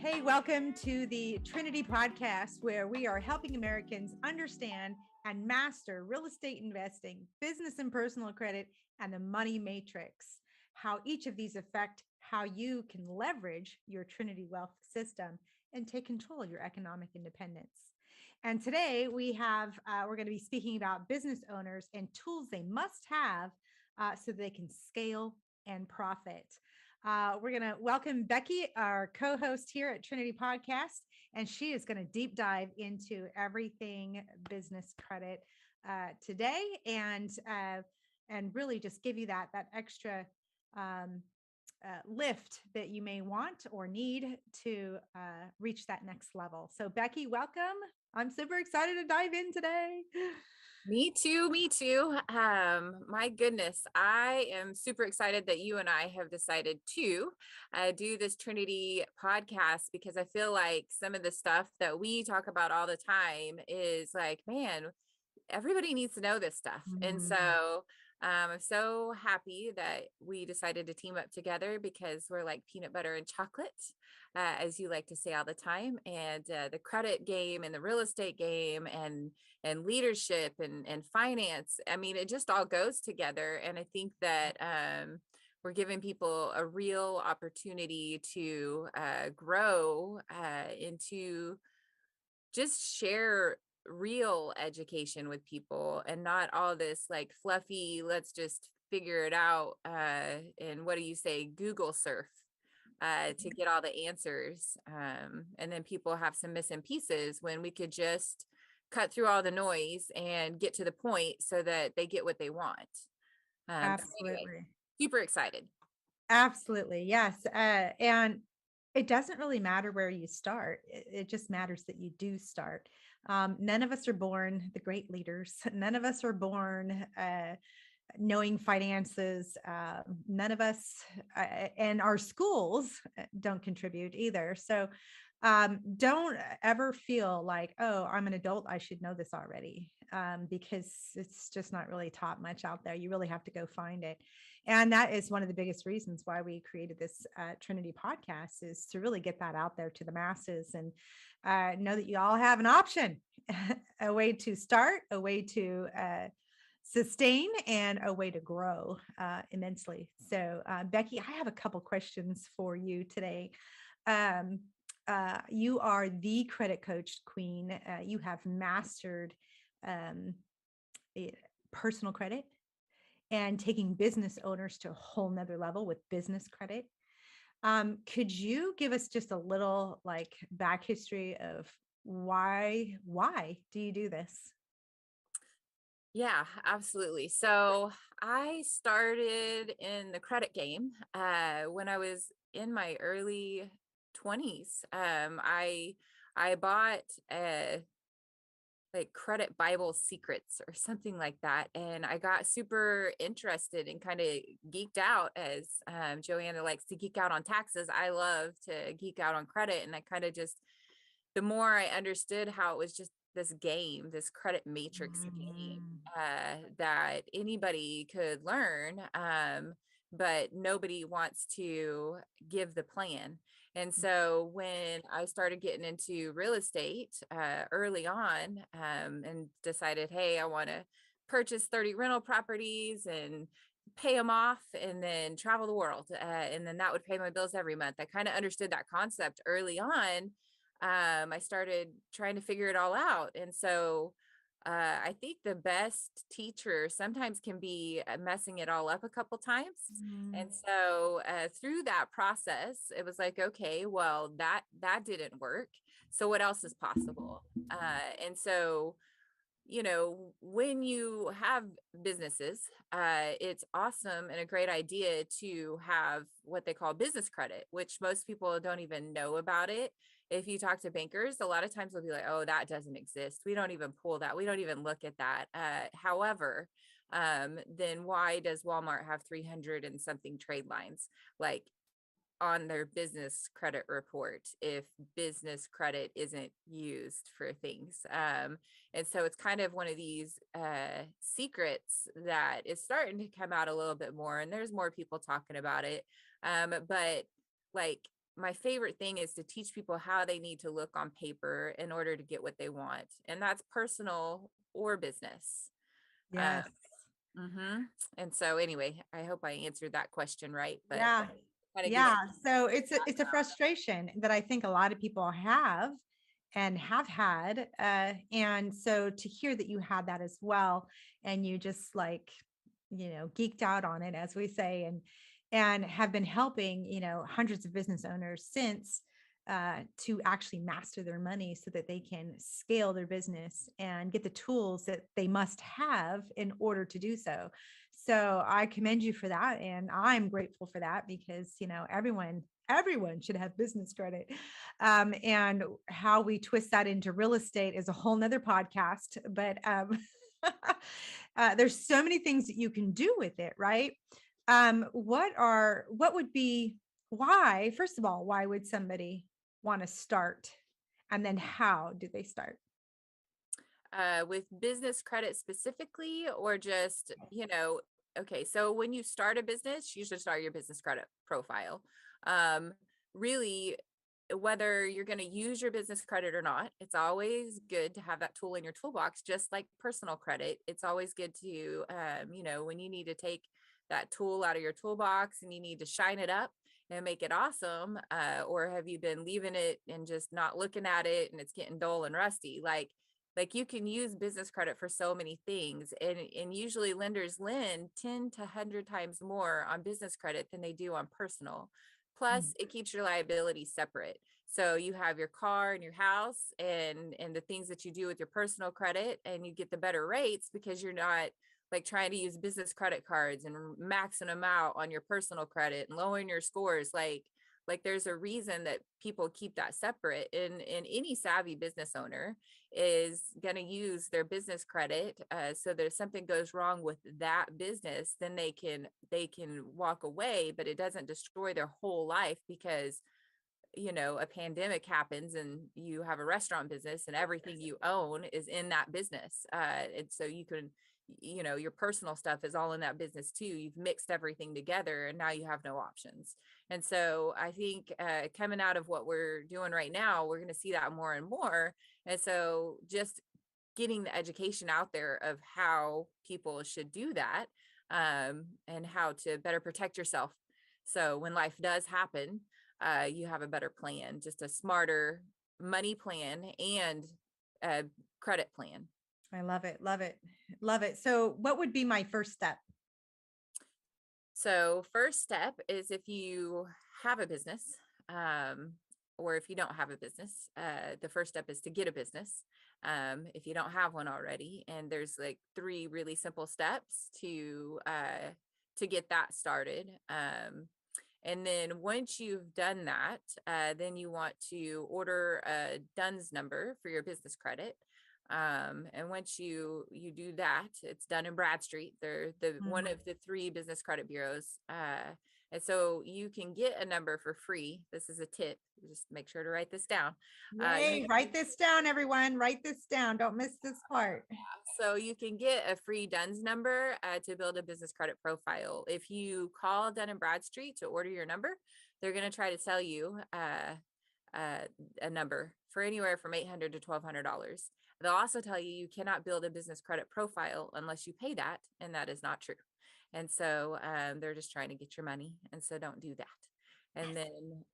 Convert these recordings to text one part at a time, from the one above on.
Hey, welcome to the Trinity Podcast, where we are helping Americans understand and master real estate investing, business and personal credit, and the money matrix. How each of these affect how you can leverage your Trinity wealth system and take control of your economic independence. And today we're going to be speaking about business owners and tools they must have so they can scale and profit. We're going to welcome Becky, our co-host here at Trinity Podcast, and she is going to deep dive into everything business credit today, and really just give you that extra lift that you may want or need to reach that next level. So, Becky, welcome. I'm super excited to dive in today. Me too. My goodness, I am super excited that you and I have decided to do this Trinity podcast, because I feel like some of the stuff that we talk about all the time is like, man, everybody needs to know this stuff. And so I'm so happy that we decided to team up together, because we're like peanut butter and chocolate, as you like to say all the time. And the credit game and the real estate game and leadership and finance, I mean, it just all goes together. And I think that we're giving people a real opportunity to grow into just share real education with people, and not all this like fluffy, let's just figure it out, and what do you say, Google surf to get all the answers. And then people have some missing pieces when we could just cut through all the noise and get to the point so that they get what they want. Absolutely. Anyway, super excited. Absolutely. Yes. And it doesn't really matter where you start. It just matters that you do start. None of us are born the great leaders. None of us are born knowing finances. None of us and our schools don't contribute either. So don't ever feel like, oh, I'm an adult, I should know this already, because it's just not really taught much out there. You really have to go find it. And that is one of the biggest reasons why we created this Trinity podcast, is to really get that out there to the masses, and know that you all have an option, a way to start, a way to sustain, and a way to grow immensely. So, Becky, I have a couple questions for you today. You are the credit coach queen. You have mastered personal credit and taking business owners to a whole nother level with business credit. Could you give us just a little like back history of why do you do this? Yeah, absolutely. So I started in the credit game when I was in my early 20s. I bought like Credit Bible Secrets or something like that, and I got super interested and kind of geeked out, as Joanna likes to geek out on taxes. I love to geek out on credit, and I kind of just, the more I understood how it was just this game, this credit matrix game that anybody could learn, but nobody wants to give the plan. And so when I started getting into real estate early on, and decided, hey, I want to purchase 30 rental properties and pay them off and then travel the world, and then that would pay my bills every month. I kind of understood that concept early on. I started trying to figure it all out. And so I think the best teacher sometimes can be messing it all up a couple times. And so through that process, it was like, okay, well, that didn't work. So what else is possible? And so, you know, when you have businesses, it's awesome and a great idea to have what they call business credit, which most people don't even know about it. If you talk to bankers, a lot of times they'll be like, oh, that doesn't exist. We don't even pull that. We don't even look at that. However, then why does Walmart have 300 and something trade lines like on their business credit report if business credit isn't used for things? And so it's kind of one of these secrets that is starting to come out a little bit more, and there's more people talking about it. But like, my favorite thing is to teach people how they need to look on paper in order to get what they want. And that's personal or business. Um, Yes. and so anyway, I hope I answered that question right, but Yeah. kind of give Yeah. So it's a frustration that I think a lot of people have and have had. And so to hear that you had that as well, and you just like, geeked out on it, as we say, and have been helping, hundreds of business owners since, to actually master their money so that they can scale their business and get the tools that they must have in order to do so. So I commend you for that. And I'm grateful for that because, everyone should have business credit. And how we twist that into real estate is a whole nother podcast. But there's so many things that you can do with it, right? What would be, why, first of all, why would somebody want to start? And then how do they start? with business credit specifically, or just, okay, so when you start a business, you should start your business credit profile. Um, really, whether you're going to use your business credit or not, it's always good to have that tool in your toolbox, just like personal credit. It's always good to, when you need to take that tool out of your toolbox and you need to shine it up and make it awesome, or have you been leaving it and just not looking at it and it's getting dull and rusty? Like you can use business credit for so many things, and usually lenders lend 10 to 100 times more on business credit than they do on personal. Plus it keeps your liabilities separate. So you have your car and your house and the things that you do with your personal credit, and you get the better rates because you're not like trying to use business credit cards and maxing them out on your personal credit and lowering your scores. Like there's a reason that people keep that separate, and any savvy business owner is going to use their business credit, so that if something goes wrong with that business, then they can walk away, but it doesn't destroy their whole life because a pandemic happens and you have a restaurant business and everything you own is in that business, and so you can, your personal stuff is all in that business too. You've mixed everything together and now you have no options. And so I think, coming out of what we're doing right now, we're going to see that more and more. And so just getting the education out there of how people should do that, and how to better protect yourself, so when life does happen, you have a better plan, just a smarter money plan and a credit plan. I love it. Love it. Love it. So what would be my first step? So first step is, if you have a business, um, or if you don't have a business, the first step is to get a business. If you don't have one already, and there's like 3 really simple steps to get that started. And then once you've done that, then you want to order a DUNS number for your business credit. And once you do that, it's Dun and Bradstreet. They're the one of the 3 business credit bureaus. And so you can get a number for free. This is a tip. Just make sure to write this down. Yay, write this down, everyone. Write this down. Don't miss this part. So you can get a free DUNS number, to build a business credit profile. If you call Dun and Bradstreet to order your number, they're going to try to sell you a number for anywhere from $800 to $1,200. They'll also tell you you cannot build a business credit profile unless you pay that, and that is not true. And so, they're just trying to get your money, and so don't do that. And then,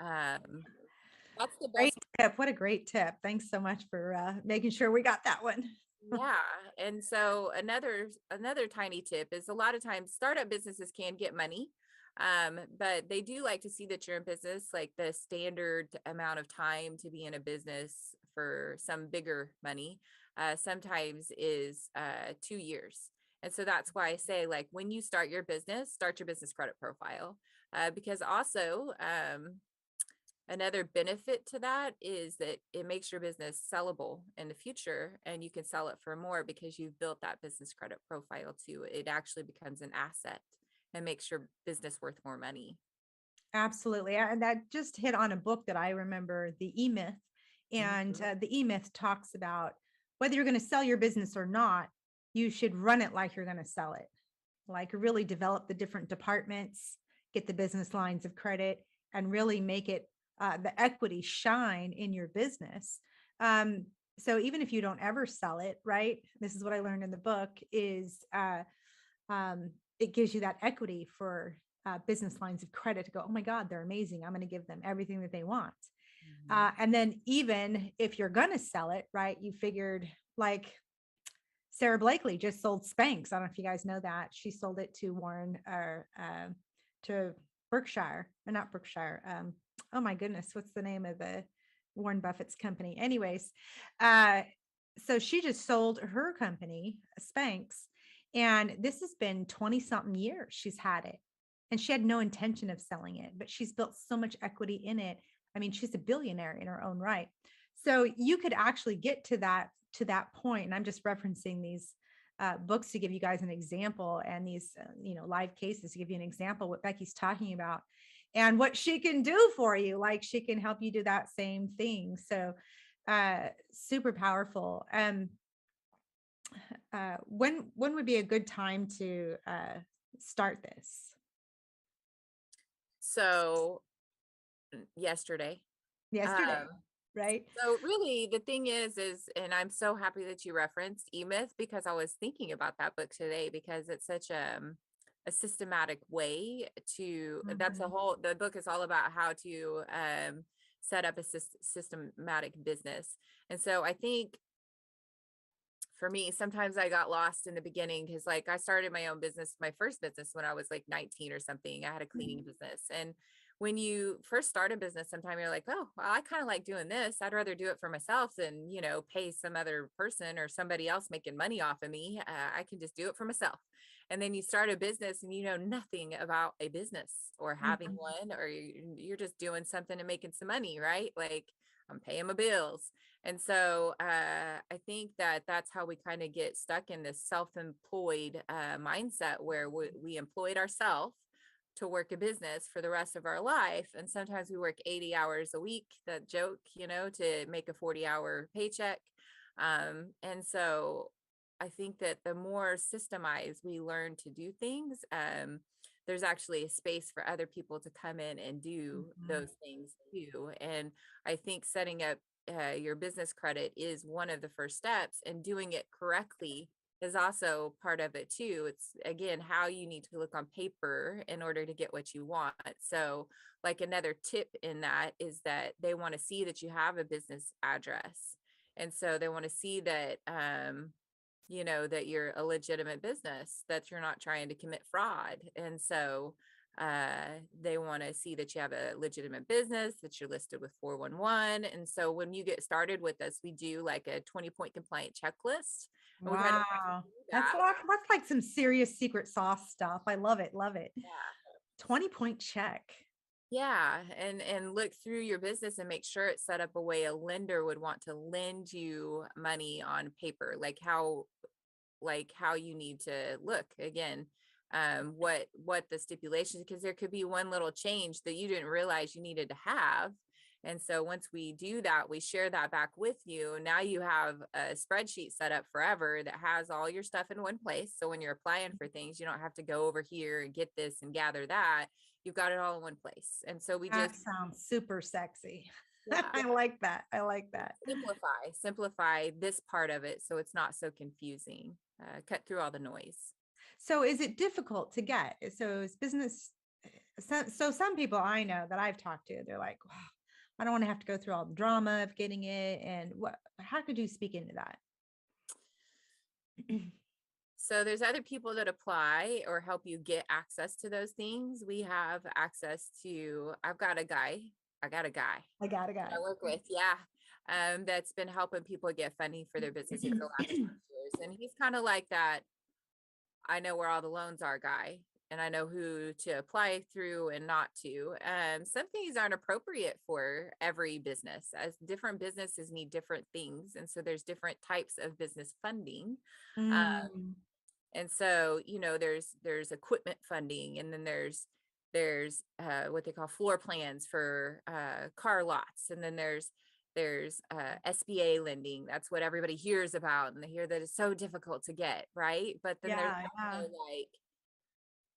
that's the Great best. tip. What a great tip. Thanks so much for making sure we got that one. Yeah. And so another tiny tip is, a lot of times startup businesses can get money. But they do like to see that you're in business. Like the standard amount of time to be in a business for some bigger money, sometimes is 2 years. And so that's why I say, like, when you start your business credit profile, because also, another benefit to that is that it makes your business sellable in the future, and you can sell it for more because you've built that business credit profile too. It actually becomes an asset and makes your business worth more money. Absolutely. And that just hit on a book that I remember, The E Myth. And the E Myth talks about whether you're going to sell your business or not, you should run it like you're going to sell it. Like really develop the different departments, get the business lines of credit, and really make it the equity shine in your business. So even if you don't ever sell it, right? This is what I learned in the book is it gives you that equity for business lines of credit to go, oh my God, they're amazing. I'm going to give them everything that they want. And then even if you're going to sell it, right? You figured like Sarah Blakely just sold Spanx. I don't know if you guys know that. She sold it to Warren or to Berkshire, or not Berkshire. Oh my goodness, what's the name of the Warren Buffett's company? Anyways, so she just sold her company, Spanx, and this has been 20 something years she's had it. And she had no intention of selling it, but she's built so much equity in it. I mean, she's a billionaire in her own right. So you could actually get to that point. And I'm just referencing these books to give you guys an example, and these live cases to give you an example what Becky's talking about and what she can do for you. Like she can help you do that same thing. So super powerful. When would be a good time to start this? So yesterday. Yesterday, right? So really the thing is, and I'm so happy that you referenced E-Myth, because I was thinking about that book today, because it's such a systematic way to, that's a whole, the book is all about how to set up a systematic business. And so I think for me, sometimes I got lost in the beginning, because like I started my own business, my first business when I was like 19 or something. I had a cleaning business. And when you first start a business, sometimes you're like, oh, well, I kind of like doing this. I'd rather do it for myself than, pay some other person or somebody else making money off of me. I can just do it for myself. And then you start a business and you know nothing about a business or having one, or you're just doing something and making some money, right? Like I'm paying my bills. And so I think that that's how we kind of get stuck in this self-employed mindset, where we employed ourselves to work a business for the rest of our life. And sometimes we work 80 hours a week, that joke, to make a 40-hour paycheck. And so I think that the more systemized we learn to do things, there's actually a space for other people to come in and do those things too. And I think setting up your business credit is one of the first steps, and doing it correctly is also part of it too. It's again, how you need to look on paper in order to get what you want. So like another tip in that is that they want to see that you have a business address. And so they want to see that, that you're a legitimate business, that you're not trying to commit fraud. And so they want to see that you have a legitimate business, that you're listed with 411. And so when you get started with us, we do like a 20-point compliant checklist. And we kind of Wow. that. That's like some serious secret sauce stuff. I love it. Love it. Yeah. 20-point check. Yeah. And look through your business and make sure it's set up a way a lender would want to lend you money on paper, like how you need to look again, what the stipulations, because there could be one little change that you didn't realize you needed to have. And so once we do that, we share that back with you. Now you have a spreadsheet set up forever that has all your stuff in one place. So when you're applying for things, you don't have to go over here and get this and gather that. You've got it all in one place. And so we That just sounds super sexy. yeah, I like that. I like that. simplify this part of it so it's not so confusing. Cut through all the noise. So is it difficult to get? So is business, so some people I know that I've talked to, they're like, wow, I don't want to have to go through all the drama of getting it. And how could you speak into that? So there's other people that apply or help you get access to those things. We have access to, I got a guy I got a guy. I work with, that's been helping people get funding for their business for the last 6 years. And he's kind of like that, I know where all the loans are guy, and I know who to apply through and not to. Some things aren't appropriate for every business, as different businesses need different things. And so there's different types of business funding. Mm. And so, there's equipment funding, and then there's what they call floor plans for car lots. And then there's SBA lending. That's what everybody hears about, and they hear that it's so difficult to get, right? But then there's also like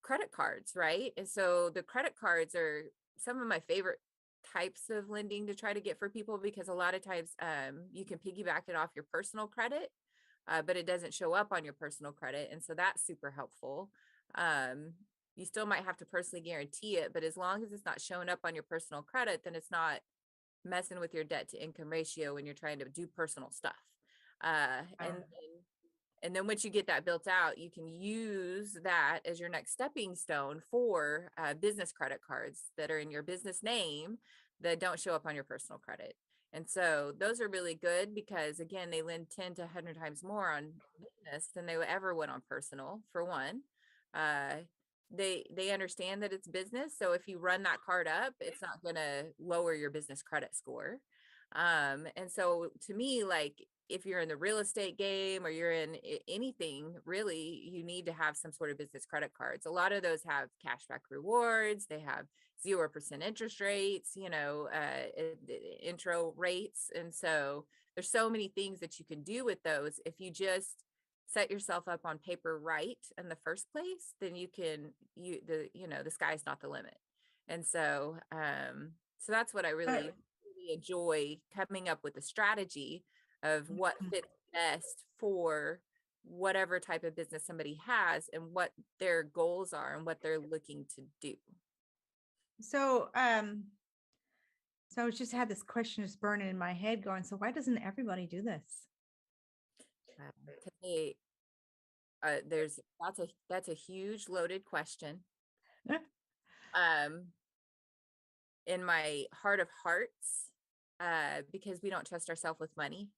credit cards, right? And so the credit cards are some of my favorite types of lending to try to get for people, because a lot of times you can piggyback it off your personal credit, but it doesn't show up on your personal credit. And so that's super helpful. You still might have to personally guarantee it, but as long as it's not showing up on your personal credit, then it's not messing with your debt to income ratio when you're trying to do personal stuff. Uh, and then and then once you get that built out, you can use that as your next stepping stone for business credit cards that are in your business name that don't show up on your personal credit. And so those are really good because, again, they lend 10 to 100 times more on business than they ever would on personal, for one. They understand that it's business. So if you run that card up, it's not going to lower your business credit score. And so to me, like, if you're in the real estate game or you're in anything, really, you need to have some sort of business credit cards. A lot of those have cashback rewards. They have 0% interest rates, intro rates. And so there's so many things that you can do with those. If you just set yourself up on paper right in the first place, then the sky's not the limit. And so, so that's what I really enjoy, coming up with a strategy of what fits best for whatever type of business somebody has and what their goals are and what they're looking to do. So, so I just had this question just burning in my head going, so why doesn't everybody do this? That's a huge loaded question. In my heart of hearts, because we don't trust ourselves with money.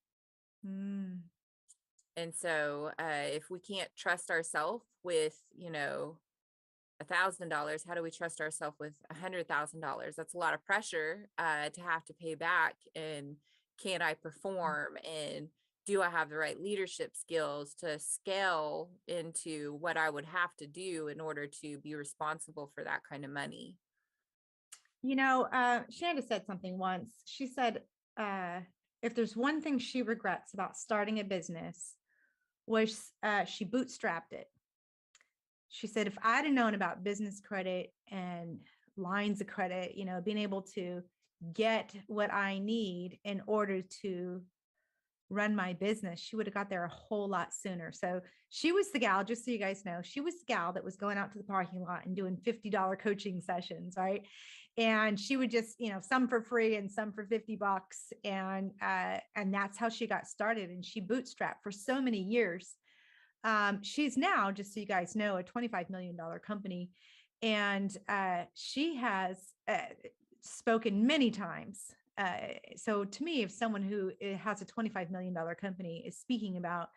And so if we can't trust ourselves with, $1,000, how do we trust ourselves with $100,000? That's a lot of pressure to have to pay back. And can I perform? And do I have the right leadership skills to scale into what I would have to do in order to be responsible for that kind of money? Shanda said something once. She said, if there's one thing she regrets about starting a business was she bootstrapped it. She said, if I'd have known about business credit and lines of credit, being able to get what I need in order to run my business, she would have got there a whole lot sooner. So she was the gal, just so you guys know, she was the gal that was going out to the parking lot and doing $50 coaching sessions, right? And she would just, some for free and some for $50. And that's how she got started. And she bootstrapped for so many years. She's now, just so you guys know, a $25 million company. And she has spoken many times. So to me, if someone who has a $25 million company is speaking about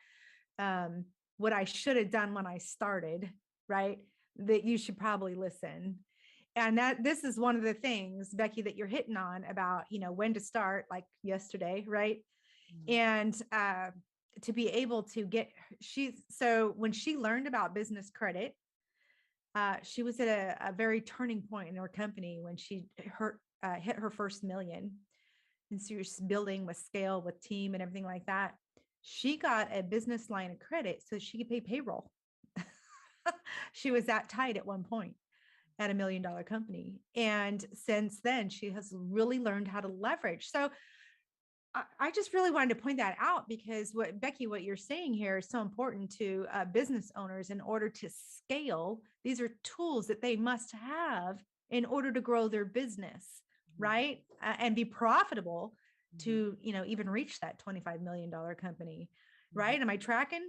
what I should have done when I started, right, that you should probably listen. And this is one of the things, Becky, that you're hitting on about, when to start, like yesterday, right? And to be able to so when she learned about business credit, she was at a very turning point in her company when she hit her first million. And so you're building with scale, with team and everything like that. She got a business line of credit so she could pay payroll. She was that tight at one point at $1 million company. And since then, she has really learned how to leverage. So I just really wanted to point that out because what you're saying here is so important to business owners in order to scale. These are tools that they must have in order to grow their business, right? And be profitable to, even reach that $25 million company, right? Am I tracking?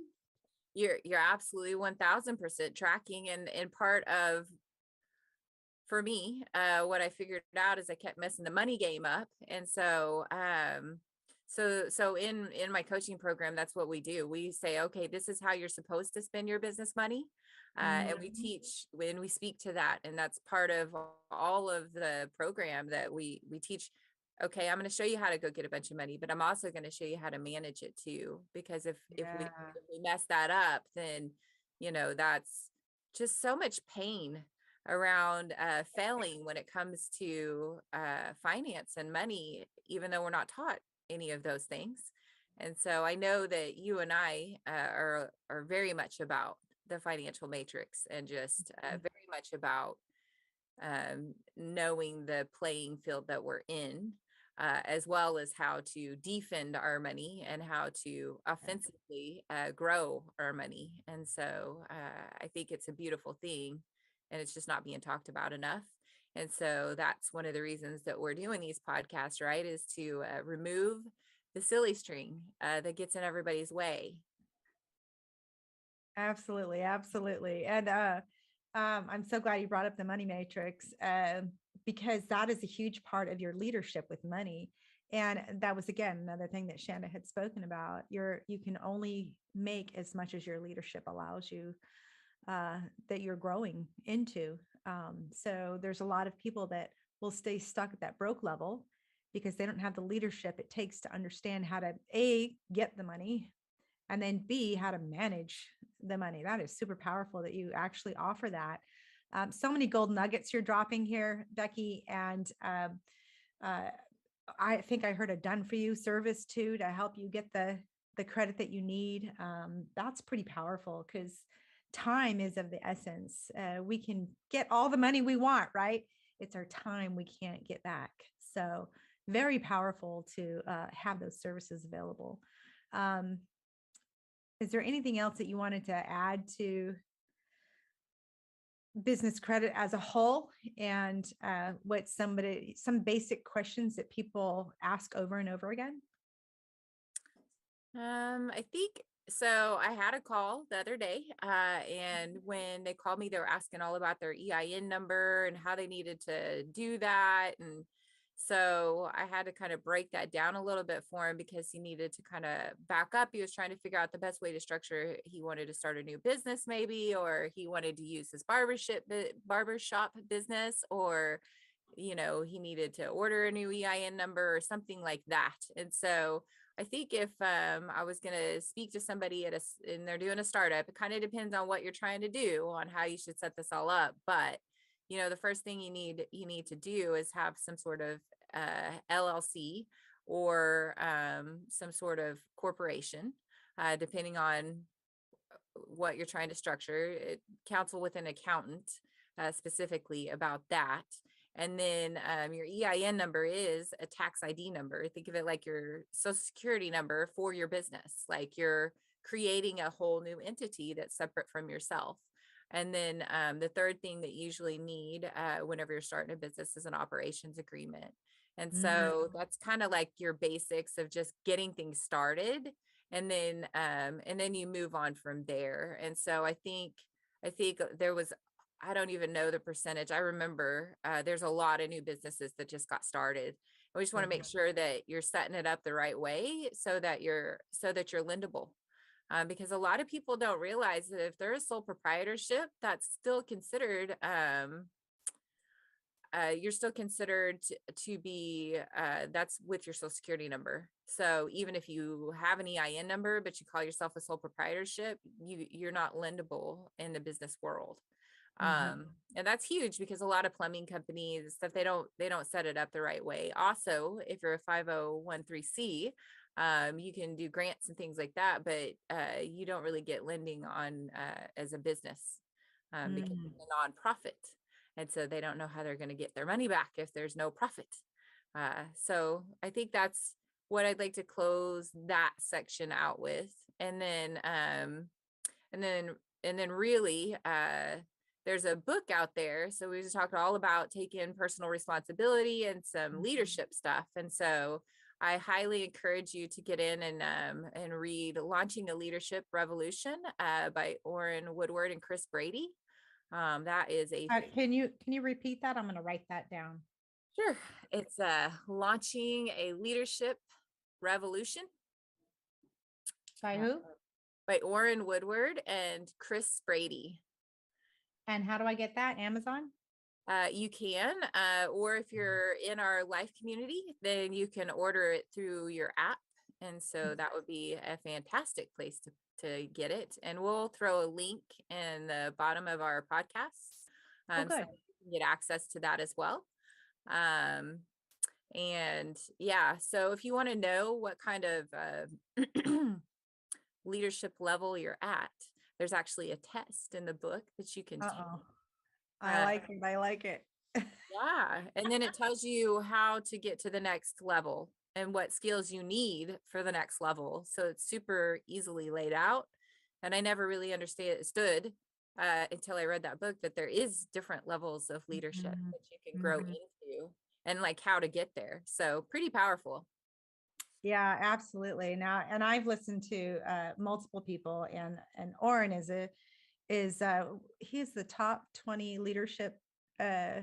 You're absolutely 1000% tracking. And part of, for me, what I figured out is I kept messing the money game up. And so, so in my coaching program, that's what we do. We say, okay, this is how you're supposed to spend your business money. And we teach when we speak to that. And that's part of all of the program that we teach. Okay, I'm going to show you how to go get a bunch of money, but I'm also going to show you how to manage it too. Because if we mess that up, then, that's just so much pain around failing when it comes to finance and money, even though we're not taught any of those things. And so I know that you and I are very much about the financial matrix and just very much about knowing the playing field that we're in, as well as how to defend our money and how to offensively grow our money. And so I think it's a beautiful thing, and it's just not being talked about enough. And so that's one of the reasons that we're doing these podcasts, right? Is to remove the silly string that gets in everybody's way. Absolutely, absolutely. And I'm so glad you brought up the money matrix, because that is a huge part of your leadership with money. And that was again another thing that Shanda had spoken about. You can only make as much as your leadership allows you, that you're growing into. So there's a lot of people that will stay stuck at that broke level because they don't have the leadership it takes to understand how to A, get the money, and then B, how to manage the money. That is super powerful that you actually offer that. So many gold nuggets you're dropping here, Becky. And uh, I think I heard a done for you service too to help you get the credit that you need. That's pretty powerful because time is of the essence. We can get all the money we want, right? It's our time we can't get back. So very powerful to have those services available. Um, is there anything else that you wanted to add to business credit as a whole, and what some basic questions that people ask over and over again? I think so. I had a call the other day, and when they called me, they were asking all about their EIN number and how they needed to do that. And so I had to kind of break that down a little bit for him because he needed to kind of back up. He was trying to figure out the best way to structure. He wanted to start a new business, maybe, or he wanted to use his barbershop business, or he needed to order a new EIN number or something like that. And so I think if I was going to speak to somebody and they're doing a startup, it kind of depends on what you're trying to do on how you should set this all up. But the first thing you need to do is have some sort of LLC or some sort of corporation, depending on what you're trying to structure. Counsel with an accountant specifically about that. And then your EIN number is a tax ID number. Think of it like your social security number for your business. Like you're creating a whole new entity that's separate from yourself. And then the third thing that you usually need whenever you're starting a business is an operations agreement. And so that's kind of like your basics of just getting things started. And then you move on from there. And so I think there was, I don't even know the percentage. I remember there's a lot of new businesses that just got started. And we just want to make sure that you're setting it up the right way so that you're lendable. Because a lot of people don't realize that if there is sole proprietorship, that's still considered, you're still considered to be, that's with your social security number. So even if you have an EIN number, but you call yourself a sole proprietorship, you're not lendable in the business world. And that's huge because a lot of plumbing companies stuff, they don't set it up the right way. Also, if you're a 5013C, you can do grants and things like that, but you don't really get lending on as a business because it's a nonprofit. And so they don't know how they're going to get their money back if there's no profit. So I think that's what I'd like to close that section out with. And then really, there's a book out there. So we just talked all about taking personal responsibility and some leadership stuff. And so I highly encourage you to get in and read Launching a Leadership Revolution by Orrin Woodward and Chris Brady. That is can you repeat that? I'm going to write that down. Sure. It's Launching a Leadership Revolution. By who? By Orrin Woodward and Chris Brady. And how do I get that? Amazon? You can, or if you're in our life community, then you can order it through your app. And so that would be a fantastic place to get it. And we'll throw a link in the bottom of our podcast. So you can get access to that as well. And yeah, so if you want to know what kind of leadership level you're at, there's actually a test in the book that you can take. I like it. Yeah. And then it tells you how to get to the next level and what skills you need for the next level. So it's super easily laid out. And I never really understood until I read that book that there is different levels of leadership Mhm, that you can grow mhm. into and like how to get there. So pretty powerful. Yeah, absolutely. Now, and I've listened to multiple people, and Oren is he's the top 20 leadership uh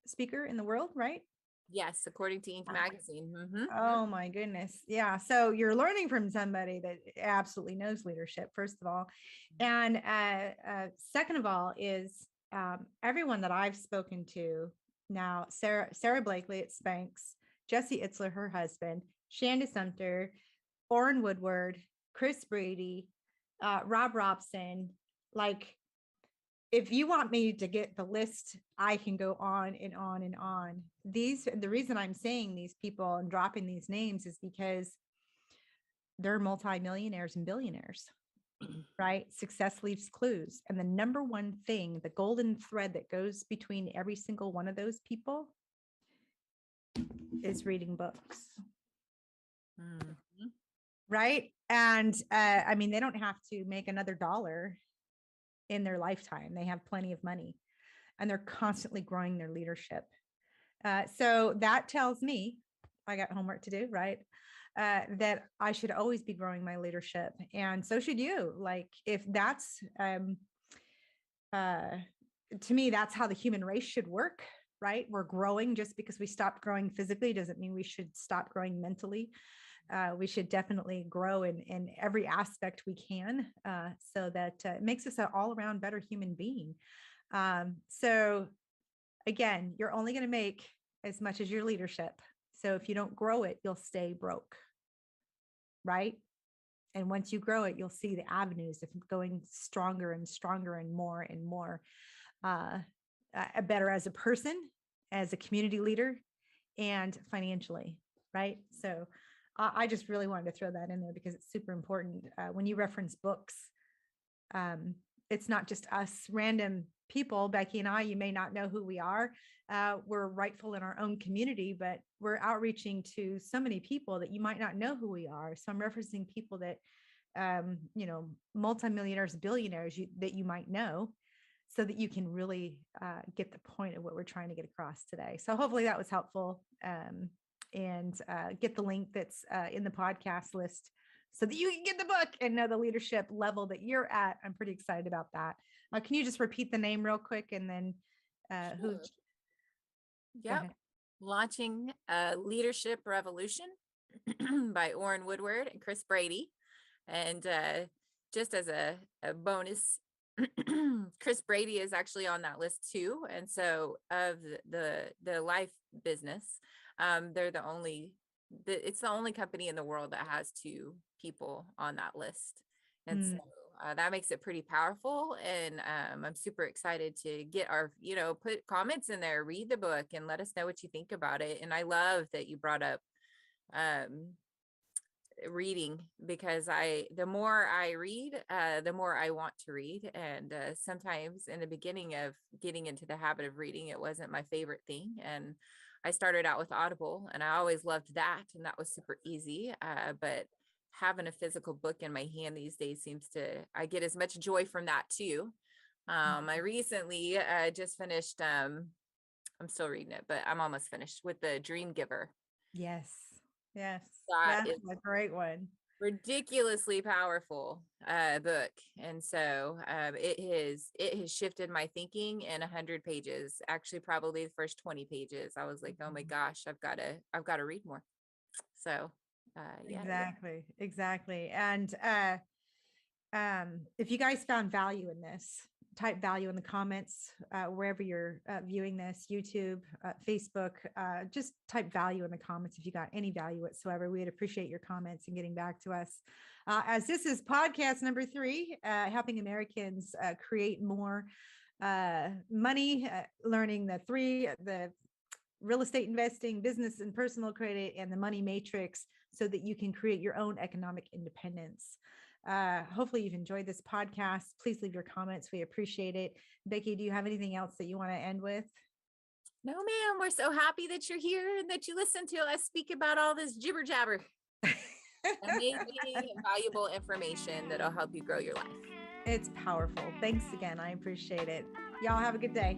speaker in the world, right? Yes, according to Inc. Uh, magazine. Oh my goodness. Yeah. So you're learning from somebody that absolutely knows leadership, first of all. And second of all, is everyone that I've spoken to now, Sarah Blakely at Spanx, Jesse Itzler, her husband, Shanda Sumter, Orrin Woodward, Chris Brady, Rob Robson. Like, if you want me to get the list, I can go on and on and on. The reason I'm saying these people and dropping these names is because they're multimillionaires and billionaires, right? Success leaves clues. And the number one thing, the golden thread that goes between every single one of those people is reading books, Mhm. right? And I mean, they don't have to make another dollar in their lifetime. They have plenty of money and they're constantly growing their leadership. So that tells me I got homework to do, right? That I should always be growing my leadership. And so should you. Like, if that's, uh, to me, that's how the human race should work, right? We're growing. Just because we stopped growing physically doesn't mean we should stop growing mentally. We should definitely grow in every aspect we can, so that it makes us an all around better human being. So again, you're only going to make as much as your leadership. So if you don't grow it, you'll stay broke, right? And once you grow it, you'll see the avenues of going stronger and stronger and more, uh, better as a person, as a community leader, and financially, right? So I just really wanted to throw that in there because it's super important. When you reference books, um, it's not just us random people. Becky and I, you may not know who we are. We're rightful in our own community, but we're outreaching to so many people that you might not know who we are. So I'm referencing people that, multimillionaires, billionaires that you might know, so that you can really get the point of what we're trying to get across today. So hopefully that was helpful. And get the link that's in the podcast list so that you can get the book and know the leadership level that you're at. I'm pretty excited about that. Can you just repeat the name real quick, and then who? Sure. Go Yep. ahead. Launching a Leadership Revolution by Orrin Woodward and Chris Brady. And just as a bonus, Chris Brady is actually on that list too. And so of the life business, they're it's the only company in the world that has two people on that list. And so Mm, that makes it pretty powerful. And I'm super excited to get put comments in there, read the book, and let us know what you think about it. And I love that you brought up um, reading, because the more I read, the more I want to read. And sometimes in the beginning of getting into the habit of reading, it wasn't my favorite thing. And I started out with Audible, and I always loved that. And that was super easy. But having a physical book in my hand these days I get as much joy from that too. I recently just finished, I'm still reading it, but I'm almost finished with The Dream Giver. yes, yes, That that's is a great one. ridiculously powerful book. And so it has shifted my thinking in 100 pages. Actually, probably the first 20 pages I was like, oh my gosh, I've got to read more. So yeah. Exactly, exactly. And if you guys found value in this, type value in the comments, wherever you're viewing this, YouTube, Facebook. Just type value in the comments if you got any value whatsoever. We'd appreciate your comments and getting back to us. As this is podcast number 3, helping Americans create more money, learning the real estate investing, business and personal credit, and the money matrix, so that you can create your own economic independence. Hopefully you've enjoyed this podcast. Please leave your comments. We appreciate it. Becky, do you have anything else that you want to end with? No, ma'am. We're so happy that you're here and that you listen to us speak about all this jibber jabber. Amazing, valuable information that'll help you grow your life. It's powerful. Thanks again. I appreciate it. Y'all have a good day.